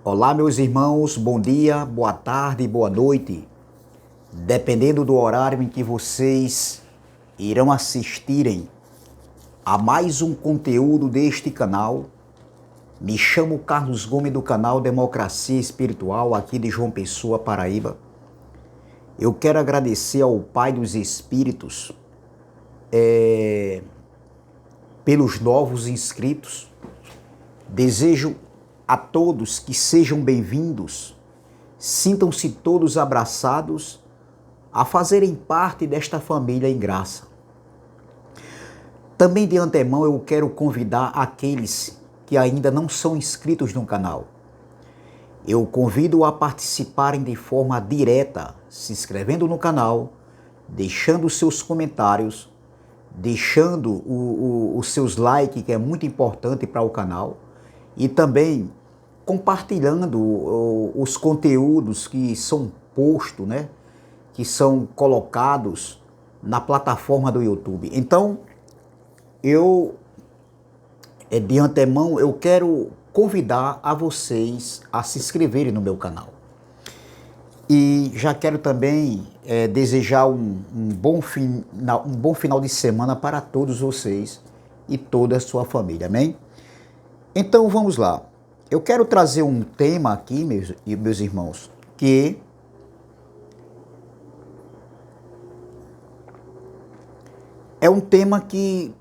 Olá, meus irmãos, bom dia, boa tarde, boa noite. Dependendo do horário em que vocês irão assistirem a mais um conteúdo deste canal, me chamo Carlos Gomes do canal Democracia Espiritual, aqui de João Pessoa, Paraíba. Eu quero agradecer ao Pai dos Espíritos pelos novos inscritos. Desejo a todos que sejam bem-vindos, sintam-se todos abraçados a fazerem parte desta família em graça. Também de antemão eu quero convidar aqueles que ainda não são inscritos no canal. Eu convido a participarem de forma direta, se inscrevendo no canal, deixando seus comentários, deixando os seus likes, que é muito importante para o canal, e também compartilhando os conteúdos que são postos, né? Que são colocados na plataforma do YouTube. Então, de antemão, eu quero convidar a vocês a se inscreverem no meu canal. E já quero também desejar um bom final de semana para todos vocês e toda a sua família, amém? Então vamos lá. Eu quero trazer um tema aqui, meus irmãos, que é um tema que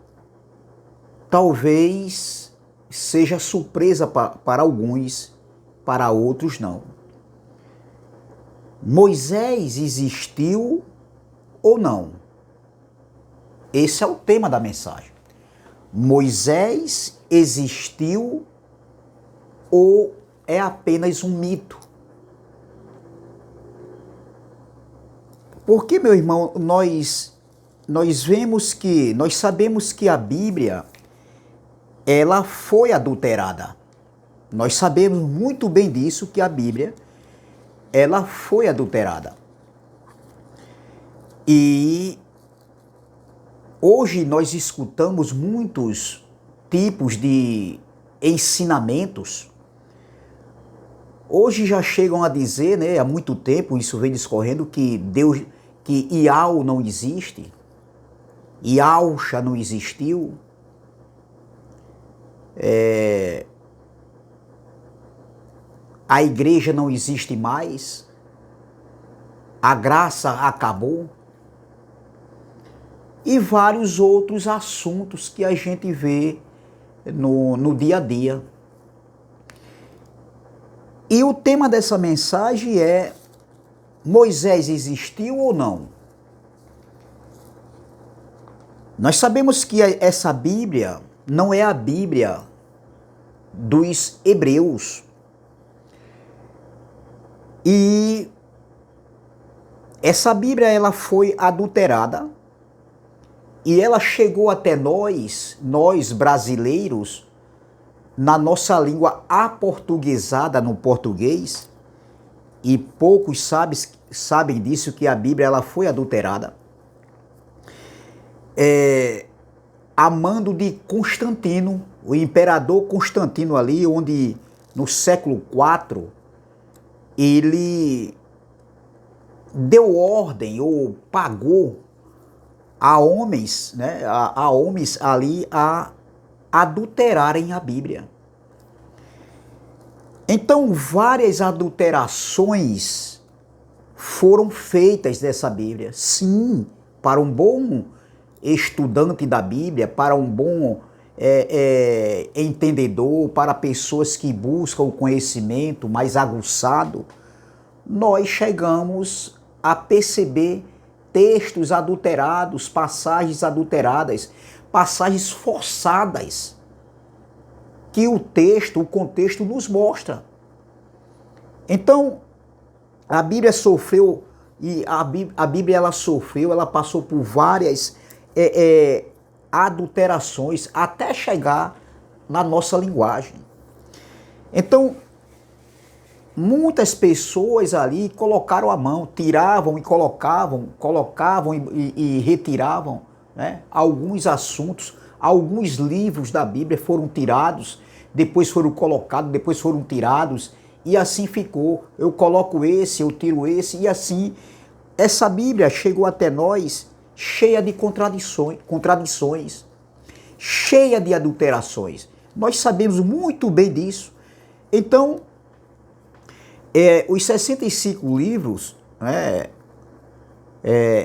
talvez seja surpresa para alguns, para outros não. Moisés existiu ou não? Esse é o tema da mensagem. Moisés existiu ou é apenas um mito? Porque, meu irmão, nós sabemos que a Bíblia, ela foi adulterada. Nós sabemos muito bem disso, que a Bíblia, ela foi adulterada. E hoje nós escutamos muitos tipos de ensinamentos. Hoje já chegam a dizer, né, há muito tempo isso vem discorrendo, que Iau não existe, Iauxa não existiu, a igreja não existe mais, a graça acabou, e vários outros assuntos que a gente vê no dia a dia. E o tema dessa mensagem é: Moisés existiu ou não? Nós sabemos que essa Bíblia não é a Bíblia dos hebreus. E essa Bíblia, ela foi adulterada e ela chegou até nós brasileiros, na nossa língua aportuguesada, no português, e poucos sabem disso, que a Bíblia, ela foi adulterada. A mando de Constantino, o imperador Constantino ali, onde no século IV, ele deu ordem ou pagou a homens, né, a homens ali a adulterarem a Bíblia. Então, várias adulterações foram feitas dessa Bíblia. Sim, para um bom estudante da Bíblia, para um bom entendedor, para pessoas que buscam o conhecimento mais aguçado, nós chegamos a perceber textos adulterados, passagens adulteradas, passagens forçadas, que o contexto nos mostra. Então, a Bíblia sofreu, e a Bíblia ela passou por várias adulterações até chegar na nossa linguagem. Então, muitas pessoas ali colocaram a mão, tiravam e colocavam e retiravam, né, alguns assuntos, alguns livros da Bíblia foram tirados, depois foram colocados, depois foram tirados e assim ficou. Eu coloco esse, eu tiro esse, e assim essa Bíblia chegou até nós cheia de contradições, cheia de adulterações. Nós sabemos muito bem disso. Então, os 65 livros, né,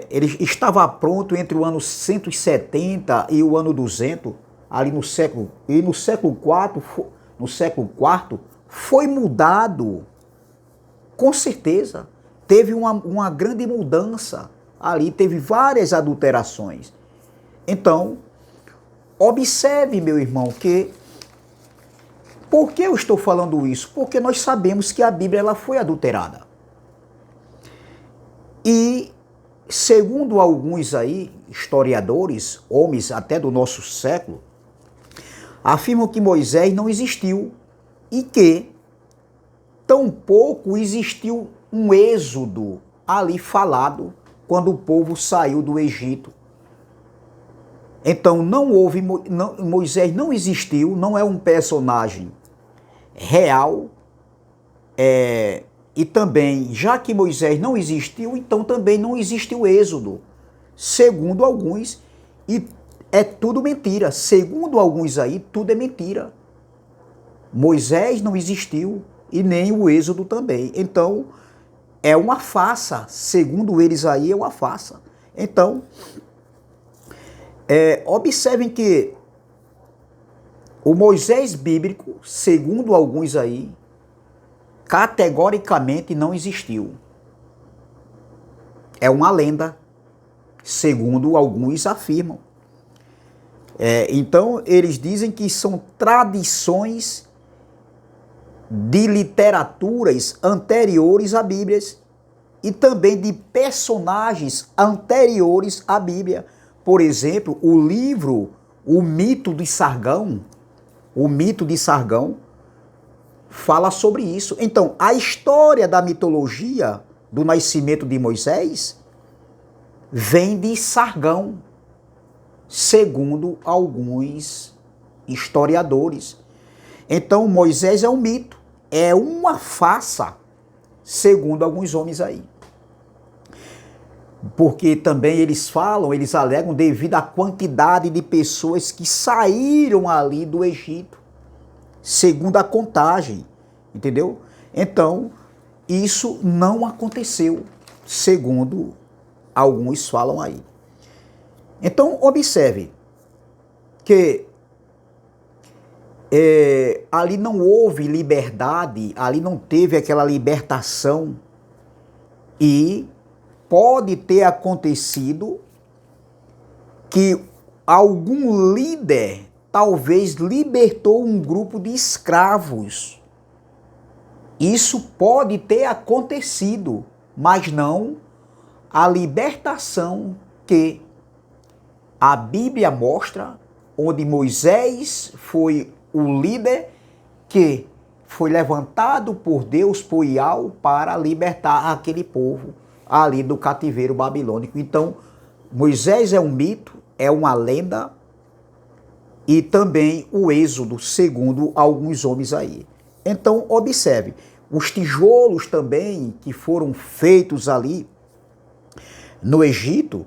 ele estava pronto entre o ano 170 e o ano 200, ali no século IV, no século IV, foi mudado, com certeza. Teve uma grande mudança ali, teve várias adulterações. Então, observe, meu irmão, que por que eu estou falando isso? Porque nós sabemos que a Bíblia ela foi adulterada. E, segundo alguns aí, historiadores, homens até do nosso século, afirmam que Moisés não existiu e que tampouco existiu um êxodo ali falado quando o povo saiu do Egito. Então Moisés não existiu, não é um personagem real, e também, já que Moisés não existiu, então também não existiu êxodo, segundo alguns, e é tudo mentira. Segundo alguns aí, tudo é mentira. Moisés não existiu e nem o êxodo também. Então, é uma farsa. Segundo eles aí, é uma farsa. Então, observem que o Moisés bíblico, segundo alguns aí, categoricamente não existiu. É uma lenda, segundo alguns afirmam. Então, eles dizem que são tradições de literaturas anteriores à Bíblia e também de personagens anteriores à Bíblia. Por exemplo, o livro O Mito de Sargão, fala sobre isso. Então, a história da mitologia do nascimento de Moisés vem de Sargão, segundo alguns historiadores. Então, Moisés é um mito, é uma farsa, segundo alguns homens aí. Porque também eles alegam devido à quantidade de pessoas que saíram ali do Egito, segundo a contagem, entendeu? Então, isso não aconteceu, segundo alguns falam aí. Então, observe que ali não houve liberdade, ali não teve aquela libertação, e pode ter acontecido que algum líder talvez libertou um grupo de escravos. Isso pode ter acontecido, mas não a libertação que a Bíblia mostra, onde Moisés foi o líder que foi levantado por Deus, por Yahweh, para libertar aquele povo ali do cativeiro babilônico. Então, Moisés é um mito, é uma lenda, e também o êxodo, segundo alguns homens aí. Então, observe, os tijolos também que foram feitos ali no Egito,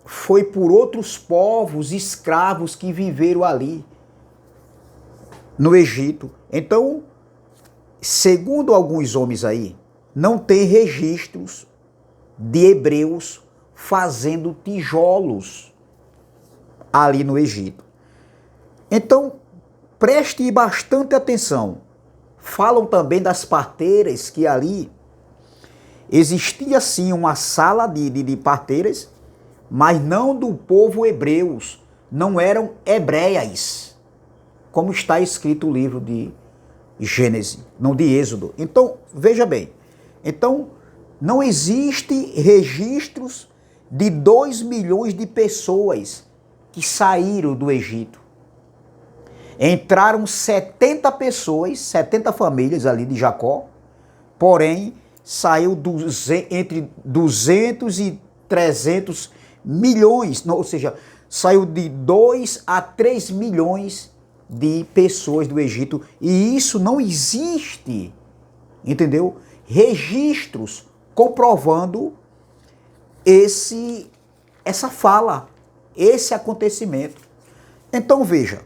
foi por outros povos escravos que viveram ali no Egito. Então, segundo alguns homens aí, não tem registros de hebreus fazendo tijolos ali no Egito. Então, preste bastante atenção. Falam também das parteiras, que ali existia sim uma sala de parteiras, mas não do povo hebreus, não eram hebreias, como está escrito o livro de Gênesis, não de Êxodo. Então, veja bem, então não existe registros de 2 milhões de pessoas que saíram do Egito. Entraram 70 pessoas, 70 famílias ali de Jacó, porém saiu entre 200 e 300 milhões, ou seja, saiu de 2 a 3 milhões de pessoas do Egito. E isso não existe, entendeu? Registros comprovando essa fala, esse acontecimento. Então veja,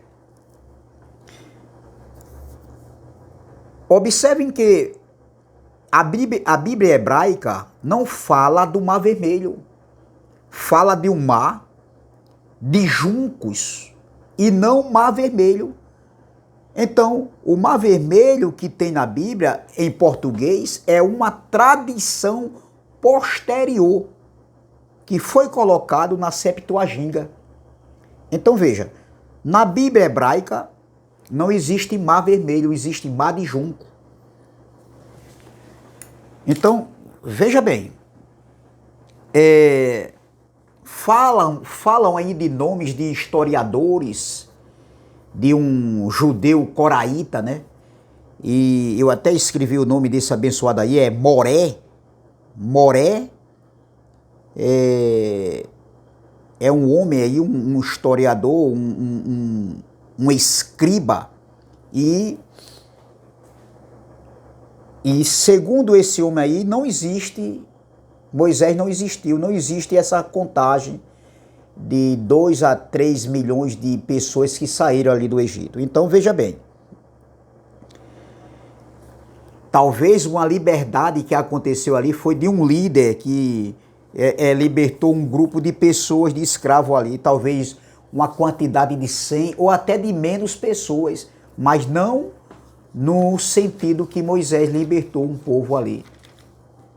observem que a Bíblia hebraica não fala do Mar Vermelho, fala de um mar de juncos e não Mar Vermelho. Então, o Mar Vermelho que tem na Bíblia, em português, é uma tradição posterior que foi colocado na Septuaginta. Então veja, na Bíblia hebraica não existe Mar Vermelho, existe Mar de Junco. Então, veja bem, falam aí de nomes de historiadores, de um judeu coraíta, né? E eu até escrevi o nome desse abençoado aí, é Moré. Moré é um homem aí, um historiador, um escriba, e segundo esse homem aí, não existe, Moisés não existiu, não existe essa contagem de 2 a 3 milhões de pessoas que saíram ali do Egito. Então veja bem, talvez uma liberdade que aconteceu ali foi de um líder que libertou um grupo de pessoas de escravo ali, talvez uma quantidade de 100 ou até de menos pessoas, mas não no sentido que Moisés libertou um povo ali,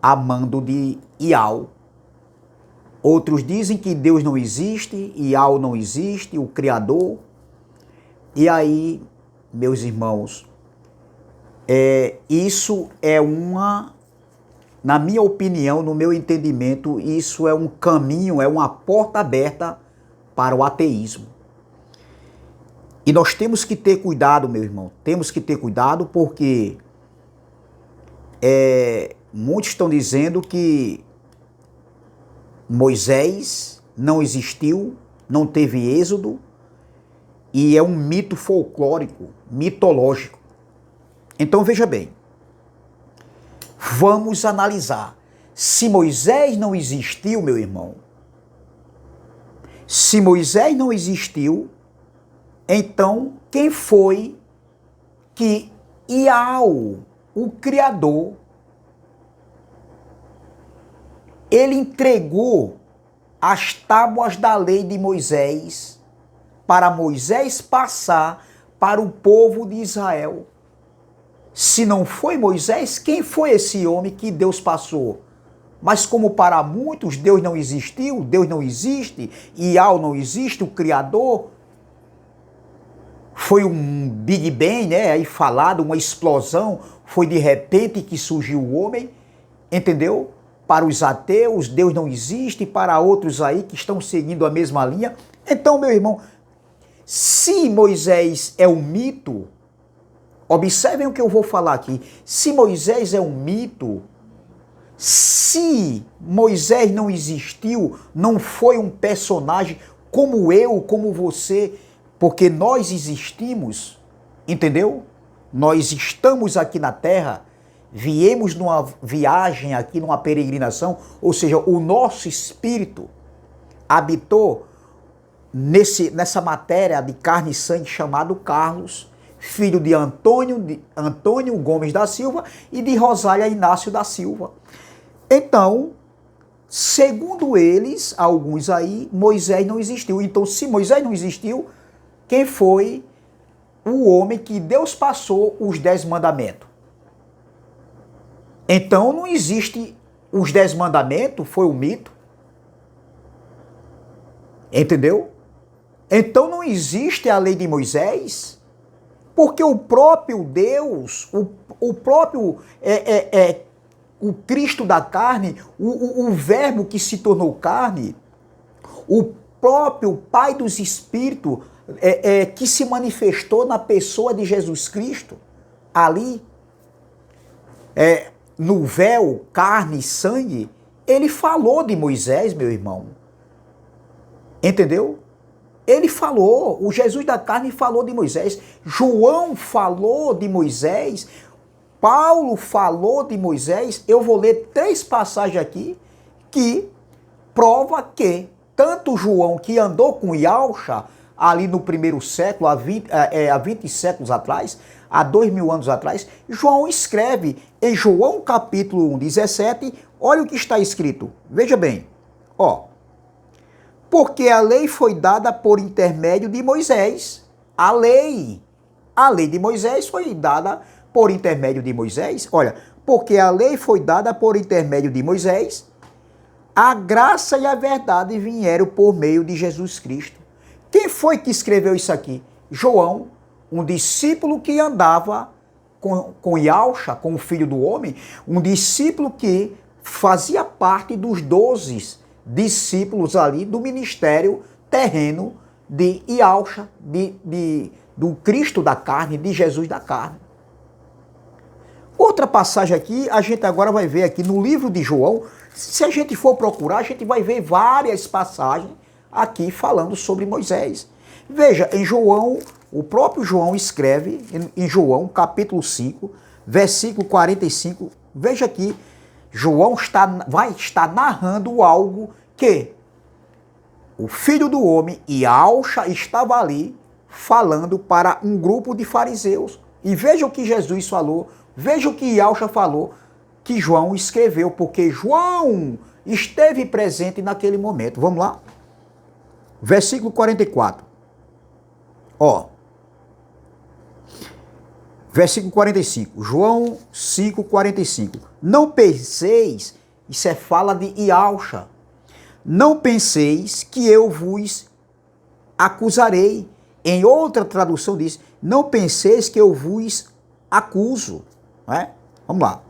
a mando de Iau. Outros dizem que Deus não existe, Iau não existe, o Criador. E aí, meus irmãos, isso é na minha opinião, no meu entendimento, isso é um caminho, é uma porta aberta para o ateísmo. E nós temos que ter cuidado, meu irmão, temos que ter cuidado porque muitos estão dizendo que Moisés não existiu, não teve êxodo e é um mito folclórico, mitológico. Então veja bem, vamos analisar. Se Moisés não existiu, meu irmão, se Moisés não existiu, então quem foi que Iau, o Criador, ele entregou as tábuas da lei de Moisés para Moisés passar para o povo de Israel? Se não foi Moisés, quem foi esse homem que Deus passou? Mas como para muitos Deus não existiu, Deus não existe, Iau não existe, o Criador, foi um Big Bang, né? Aí falado, uma explosão, foi de repente que surgiu o homem, entendeu? Para os ateus, Deus não existe, para outros aí que estão seguindo a mesma linha. Então, meu irmão, se Moisés é um mito, observem o que eu vou falar aqui. Se Moisés é um mito, se Moisés não existiu, não foi um personagem como eu, como você, porque nós existimos, entendeu? Nós estamos aqui na Terra, viemos numa viagem aqui, numa peregrinação, ou seja, o nosso espírito habitou nessa matéria de carne e sangue chamado Carlos, filho de Antônio Gomes da Silva e de Rosália Inácio da Silva. Então, segundo eles, alguns aí, Moisés não existiu. Então, se Moisés não existiu, quem foi o homem que Deus passou os 10 mandamentos? Então, não existe os 10 mandamentos, foi um mito. Entendeu? Então, não existe a lei de Moisés, porque o próprio Deus, o próprio o Cristo da carne, o Verbo que se tornou carne, o próprio Pai dos Espíritos que se manifestou na pessoa de Jesus Cristo, ali, no véu, carne e sangue, ele falou de Moisés, meu irmão. Entendeu? Ele falou, o Jesus da carne falou de Moisés, João falou de Moisés, Paulo falou de Moisés. Eu vou ler 3 passagens aqui que prova que tanto João, que andou com Yahshua ali no primeiro século, há 20 séculos atrás, há 2000 anos atrás, João escreve em João capítulo 1, 17, olha o que está escrito. Veja bem, ó. Porque a lei foi dada por intermédio de Moisés. A lei de Moisés foi dada por intermédio de Moisés. Olha, porque a lei foi dada por intermédio de Moisés, a graça e a verdade vieram por meio de Jesus Cristo. Quem foi que escreveu isso aqui? João, um discípulo que andava com Yahshua, com o Filho do Homem, um discípulo que fazia parte dos 12 discípulos ali do ministério terreno de Yahshua, do Cristo da carne, de Jesus da carne. Outra passagem aqui, a gente agora vai ver aqui no livro de João. Se a gente for procurar, a gente vai ver várias passagens aqui falando sobre Moisés. Veja, em João, o próprio João escreve, em João, capítulo 5, versículo 45, veja aqui, João vai estar narrando algo que o Filho do Homem, Yahshua, estava ali falando para um grupo de fariseus. E veja o que Jesus falou, veja o que Yahshua falou, que João escreveu, porque João esteve presente naquele momento. Vamos lá? Versículo 44. Ó. Versículo 45. João 5, 45. Não penseis, isso é fala de Yahshua, não penseis que eu vos acusarei. Em outra tradução diz, não penseis que eu vos acuso. Não é? Vamos lá.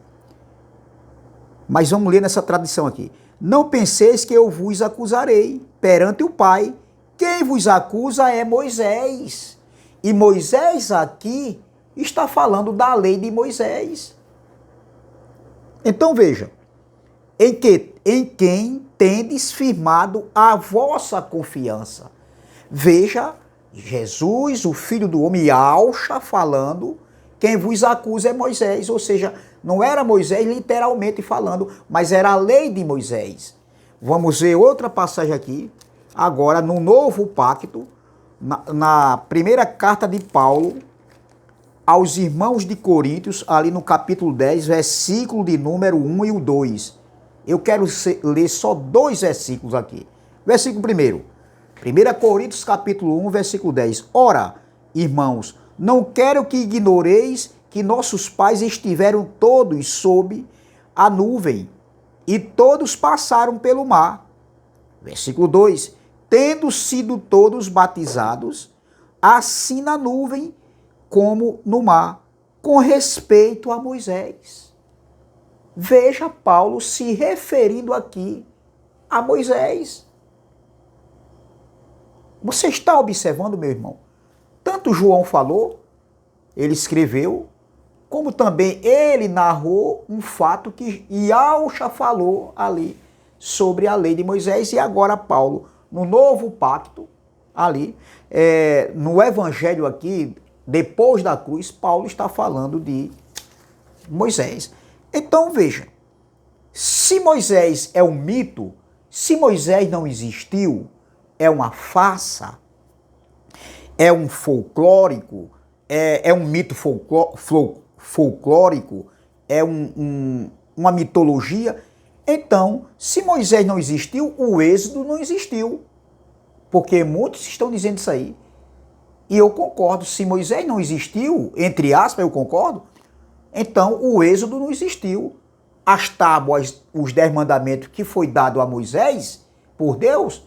Mas vamos ler nessa tradição aqui. Não penseis que eu vos acusarei perante o Pai. Quem vos acusa é Moisés. E Moisés aqui está falando da lei de Moisés. Então veja, em quem tendes firmado a vossa confiança. Veja, Jesus, o Filho do Homem, Yahshua, falando, quem vos acusa é Moisés, ou seja, não era Moisés literalmente falando, mas era a lei de Moisés. Vamos ver outra passagem aqui, agora no Novo Pacto, na primeira carta de Paulo aos irmãos de Coríntios, ali no capítulo 10, versículo de número 1 e o 2. Eu quero ler só 2 versículos aqui. Versículo 1. 1 Coríntios capítulo 1, versículo 10. Ora, irmãos, não quero que ignoreis que nossos pais estiveram todos sob a nuvem, e todos passaram pelo mar. Versículo 2. Tendo sido todos batizados, assim na nuvem como no mar, com respeito a Moisés. Veja Paulo se referindo aqui a Moisés. Você está observando, meu irmão? Tanto João falou, ele escreveu, como também ele narrou um fato que Yahshua falou ali sobre a lei de Moisés. E agora Paulo, no Novo Pacto, ali, no Evangelho aqui, depois da cruz, Paulo está falando de Moisés. Então veja, se Moisés é um mito, se Moisés não existiu, é uma farsa, é um folclórico, é um mito folclórico, é uma mitologia. Então, se Moisés não existiu, o Êxodo não existiu. Porque muitos estão dizendo isso aí. E eu concordo, se Moisés não existiu, entre aspas, eu concordo, então o Êxodo não existiu. As tábuas, os 10 mandamentos que foi dado a Moisés, por Deus,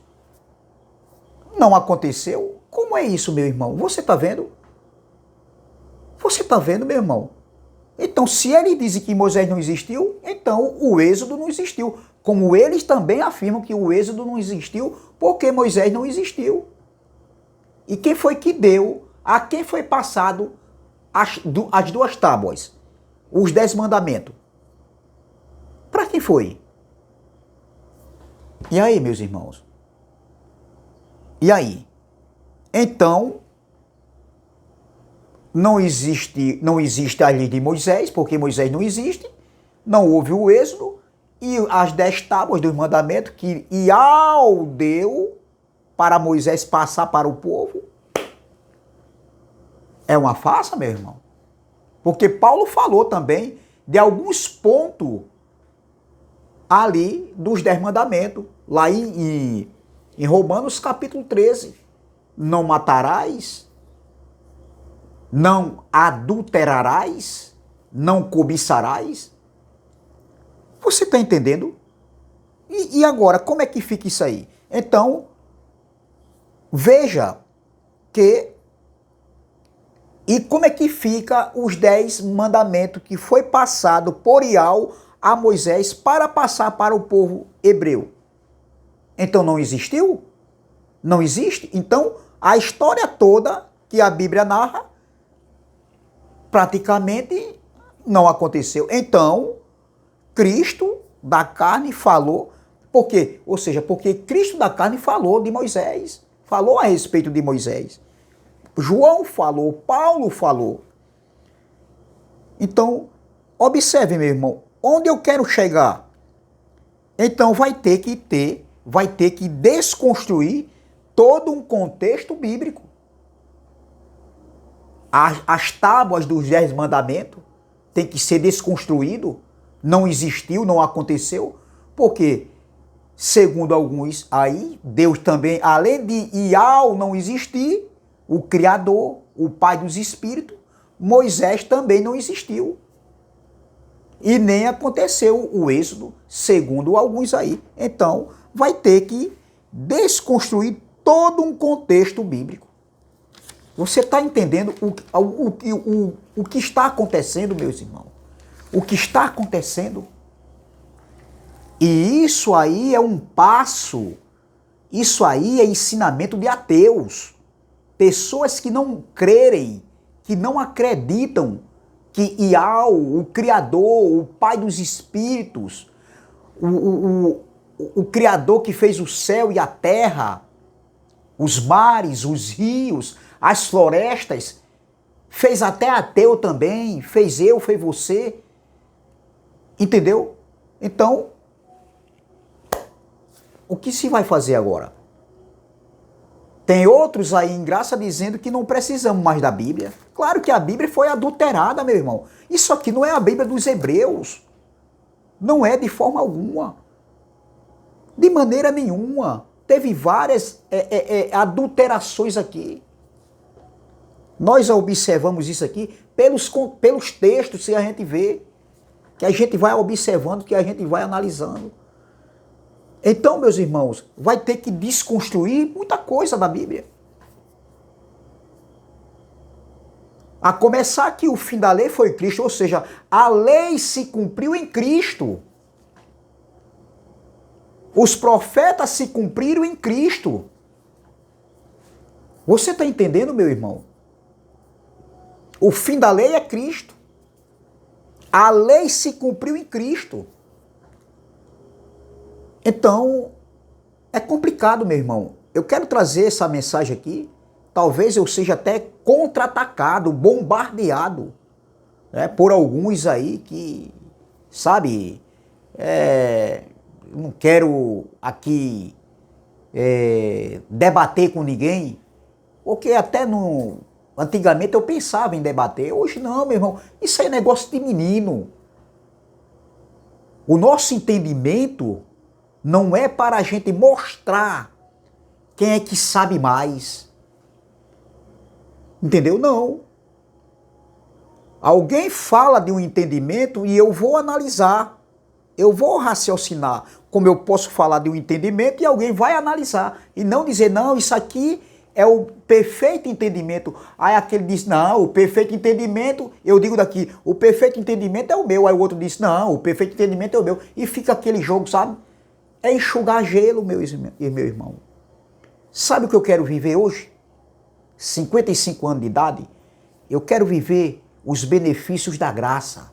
não aconteceu. Como é isso, meu irmão? Você está vendo? Você está vendo, meu irmão? Então, se ele diz que Moisés não existiu, então o Êxodo não existiu. Como eles também afirmam que o Êxodo não existiu, porque Moisés não existiu. E quem foi que deu, a quem foi passado as 2 tábuas? Os 10 mandamentos? Para quem foi? E aí, meus irmãos? E aí? Então, não existe a lei de Moisés, porque Moisés não existe, não houve o êxodo, e as 10 tábuas dos mandamentos que Iau deu para Moisés passar para o povo, é uma farsa, meu irmão. Porque Paulo falou também de alguns pontos ali dos 10 mandamentos, lá em Romanos capítulo 13. Não matarás, não adulterarás, não cobiçarás. Você está entendendo? E agora, como é que fica isso aí? Então, veja que... E como é que fica os 10 mandamentos que foi passado por Iau a Moisés para passar para o povo hebreu? Então não existiu? Não existe? Então a história toda que a Bíblia narra praticamente não aconteceu. Então Cristo da carne falou, por quê? Ou seja, porque Cristo da carne falou de Moisés, falou a respeito de Moisés. João falou, Paulo falou. Então, observe, meu irmão, onde eu quero chegar? Então vai ter que desconstruir todo um contexto bíblico. As tábuas dos 10 mandamentos tem que ser desconstruído. Não existiu, não aconteceu, porque, segundo alguns aí, Deus também, além de Iau não existir, o Criador, o Pai dos Espíritos, Moisés também não existiu. E nem aconteceu o êxodo, segundo alguns aí. Então, vai ter que desconstruir todo um contexto bíblico. Você está entendendo o que está acontecendo, meus irmãos? O que está acontecendo? E isso aí é um passo, isso aí é ensinamento de ateus. Pessoas que não crerem, que não acreditam que Iau, o Criador, o Pai dos Espíritos, o Criador que fez o céu e a terra, os mares, os rios, as florestas, fez até ateu também, fez eu, fez você, entendeu? Então, o que se vai fazer agora? Tem outros aí em graça dizendo que não precisamos mais da Bíblia. Claro que a Bíblia foi adulterada, meu irmão. Isso aqui não é a Bíblia dos hebreus. Não é de forma alguma. De maneira nenhuma. Teve várias adulterações aqui. Nós observamos isso aqui pelos textos que a gente vê, que a gente vai observando, que a gente vai analisando. Então, meus irmãos, vai ter que desconstruir muita coisa da Bíblia. A começar que o fim da lei foi Cristo, ou seja, a lei se cumpriu em Cristo. Os profetas se cumpriram em Cristo. Você está entendendo, meu irmão? O fim da lei é Cristo. A lei se cumpriu em Cristo. Então, é complicado, meu irmão. Eu quero trazer essa mensagem aqui. Talvez eu seja até contra-atacado, bombardeado, né, por alguns aí que, sabe, não quero aqui debater com ninguém, porque até antigamente eu pensava em debater. Hoje não, meu irmão. Isso aí é negócio de menino. O nosso entendimento não é para a gente mostrar quem é que sabe mais. Entendeu? Não. Alguém fala de um entendimento e eu vou analisar. Eu vou raciocinar. Como eu posso falar de um entendimento e alguém vai analisar. E não dizer, não, isso aqui é o perfeito entendimento. Aí aquele diz, não, o perfeito entendimento, eu digo daqui, o perfeito entendimento é o meu. Aí o outro diz, não, o perfeito entendimento é o meu. E fica aquele jogo, sabe? É enxugar gelo, meu irmão. Sabe o que eu quero viver hoje? 55 anos de idade. Eu quero viver os benefícios da graça.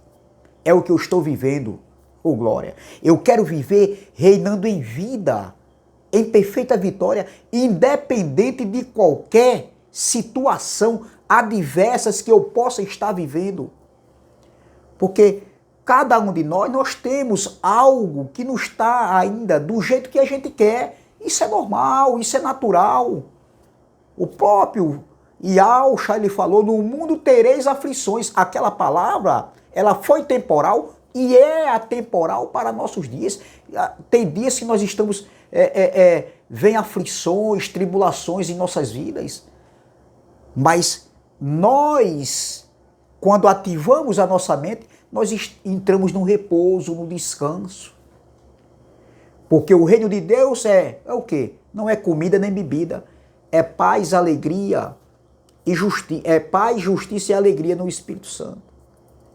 É o que eu estou vivendo, oh glória. Eu quero viver reinando em vida, em perfeita vitória, independente de qualquer situação adversas que eu possa estar vivendo. Porque cada um de nós temos algo que não está ainda do jeito que a gente quer. Isso é normal, isso é natural. O próprio Yahshua, ele falou, no mundo tereis aflições. Aquela palavra, ela foi temporal e é atemporal para nossos dias. Tem dias que nós estamos, vem aflições, tribulações em nossas vidas. Mas nós, quando ativamos a nossa mente, nós entramos no repouso, no descanso. Porque o reino de Deus é o quê? Não é comida nem bebida. É paz, alegria e justiça. É paz, justiça e alegria no Espírito Santo.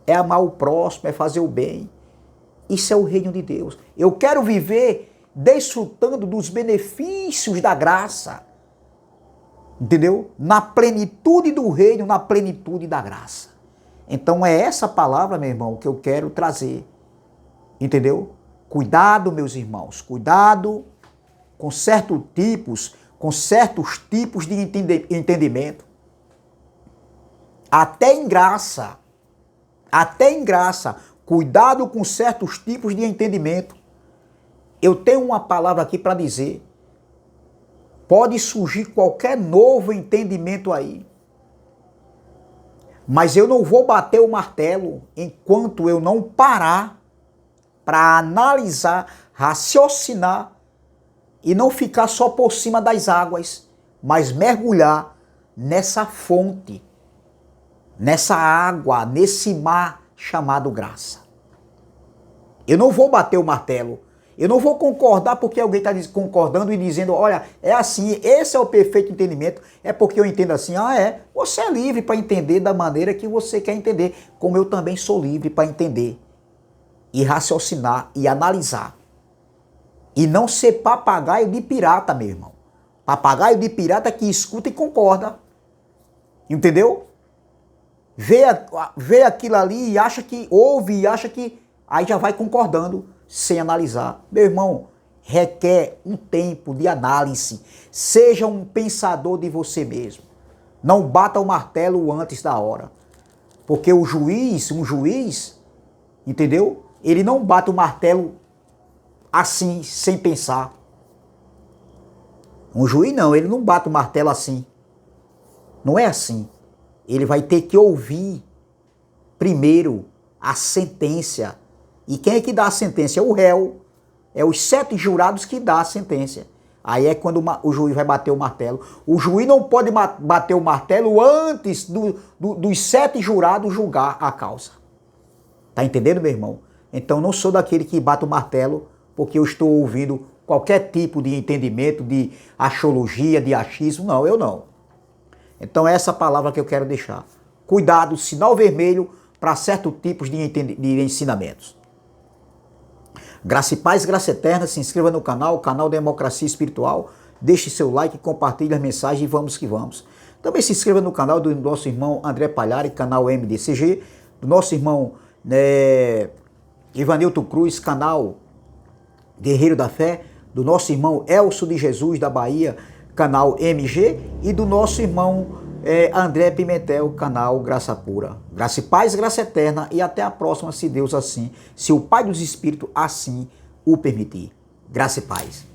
É amar o próximo, é fazer o bem. Isso é o reino de Deus. Eu quero viver desfrutando dos benefícios da graça. Entendeu? Na plenitude do reino, na plenitude da graça. Então é essa palavra, meu irmão, que eu quero trazer. Entendeu? Cuidado, meus irmãos, cuidado com certos tipos de entendimento. Até em graça, cuidado com certos tipos de entendimento. Eu tenho uma palavra aqui para dizer. Pode surgir qualquer novo entendimento aí. Mas eu não vou bater o martelo enquanto eu não parar para analisar, raciocinar e não ficar só por cima das águas, mas mergulhar nessa fonte, nessa água, nesse mar chamado graça. Eu não vou bater o martelo. Eu não vou concordar porque alguém está concordando e dizendo, olha, é assim, esse é o perfeito entendimento, é porque eu entendo assim. Você é livre para entender da maneira que você quer entender, como eu também sou livre para entender e raciocinar e analisar. E não ser papagaio de pirata, meu irmão. Papagaio de pirata que escuta e concorda. Entendeu? Vê aquilo ali e acha que ouve e acha que aí já vai concordando sem analisar. Meu irmão, requer um tempo de análise. Seja um pensador de você mesmo. Não bata o martelo antes da hora. Porque um juiz, entendeu? Ele não bate o martelo assim, sem pensar. Um juiz não, ele não bate o martelo assim. Não é assim. Ele vai ter que ouvir primeiro a sentença. E quem é que dá a sentença? É o réu. É os 7 jurados que dá a sentença. Aí é quando o juiz vai bater o martelo. O juiz não pode bater o martelo antes dos 7 jurados julgar a causa. Tá entendendo, meu irmão? Então não sou daquele que bate o martelo porque eu estou ouvindo qualquer tipo de entendimento, de axiologia, de achismo. Não, eu não. Então é essa palavra que eu quero deixar. Cuidado, sinal vermelho para certos tipos de ensinamentos. Graça e paz, graça eterna, se inscreva no canal Democracia Espiritual, deixe seu like, compartilhe as mensagens e vamos que vamos. Também se inscreva no canal do nosso irmão André Palhari, canal MDCG, do nosso irmão Ivanilton Cruz, canal Guerreiro da Fé, do nosso irmão Elcio de Jesus da Bahia, canal MG, e do nosso irmão André Pimentel, canal Graça Pura. Graça e paz, graça eterna, e até a próxima, se Deus assim, se o Pai dos Espíritos assim o permitir. Graça e paz.